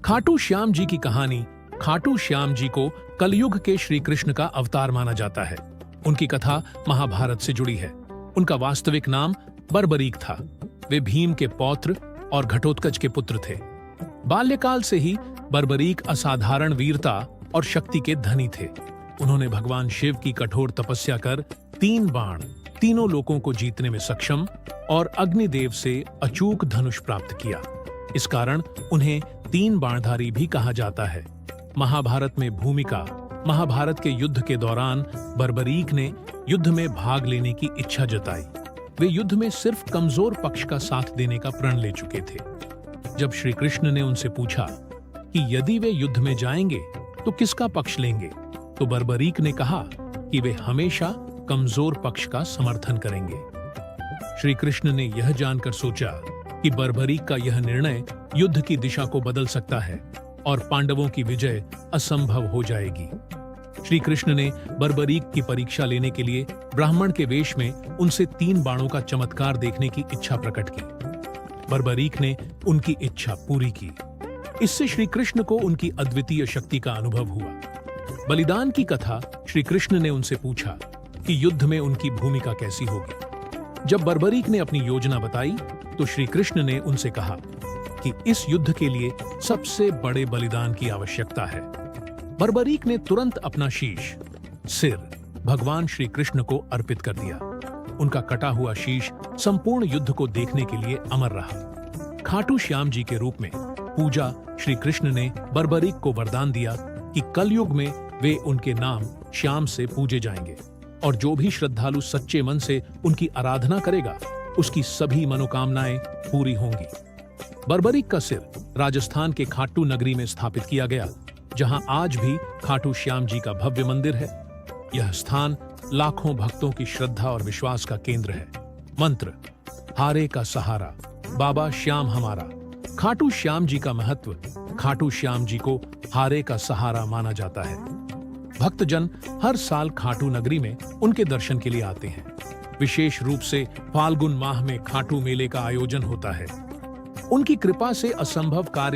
खाटू श्याम जी की कहानी। खाटू श्याम जी को कलयुग के श्री कृष्ण का अवतार माना जाता है। उनकी कथा महाभारत से जुड़ी है। उनका वास्तविक नाम बर्बरीक था। वे भीम के पौत्र और घटोत्कच के पुत्र थे। बाल्यकाल से ही बर्बरीक असाधारण वीरता और शक्ति के धनी थे। उन्होंने भगवान शिव की कठोर तपस्या कर 3 बाण तीनों लोकों को जीतने में सक्षम और अग्निदेव से अचूक धनुष प्राप्त किया। इस कारण उन्हें 3 बाणधारी भी कहा जाता है। महाभारत में भूमिका। महाभारत के युद्ध के दौरान बर्बरीक ने युद्ध में भाग लेने की इच्छा जताई। वे युद्ध में सिर्फ कमजोर पक्ष का साथ देने का प्रण ले चुके थे। जब श्री कृष्ण ने उनसे पूछा कि यदि वे युद्ध में जाएंगे तो किसका पक्ष लेंगे, तो बर्बरीक ने कहा कि वे हमेशा कमजोर पक्ष का समर्थन करेंगे। श्री कृष्ण ने यह जानकर सोचा कि बर्बरीक का यह निर्णय युद्ध की दिशा को बदल सकता है और पांडवों की विजय असंभव हो जाएगी। श्री कृष्ण ने बर्बरीक की परीक्षा लेने के लिए ब्राह्मण के वेश में उनसे 3 बाणों का चमत्कार देखने की इच्छा प्रकट की। बर्बरीक ने उनकी इच्छा पूरी की। इससे श्री कृष्ण को उनकी अद्वितीय शक्ति का अनुभव हुआ। बलिदान की कथा। श्री कृष्ण ने उनसे पूछा कि युद्ध में उनकी भूमिका कैसी होगी। जब बर्बरीक ने अपनी योजना बताई तो श्री कृष्ण ने उनसे कहा कि इस युद्ध के लिए सबसे बड़े बलिदान की आवश्यकता है। बर्बरीक ने तुरंत अपना शीश, सिर भगवान श्री कृष्ण को अर्पित कर दिया। उनका कटा हुआ शीश संपूर्ण युद्ध को देखने के लिए अमर रहा। खाटू श्याम जी के रूप में पूजा। श्री कृष्ण ने बर्बरीक को वरदान दिया कि कलयुग में वे उनके नाम श्याम से पूजे जाएंगे और जो भी श्रद्धालु सच्चे मन से उनकी आराधना करेगा उसकी सभी मनोकामनाएं पूरी होंगी। बर्बरीक का सिर राजस्थान के खाटू नगरी में स्थापित किया गया, जहां आज भी खाटू श्याम जी का भव्य मंदिर है। यह स्थान लाखों भक्तों की श्रद्धा और विश्वास का केंद्र है। मंत्र: हारे का सहारा, बाबा श्याम हमारा। खाटू श्याम जी का महत्व। खाटू श्याम जी को हारे का सहारा माना जाता है। भक्तजन हर साल खाटू नगरी में उनके दर्शन के लिए आते हैं। विशेष रूप से फाल्गुन माह में खाटू मेले का आयोजन होता है। उनकी कृपा से असंभव कार्य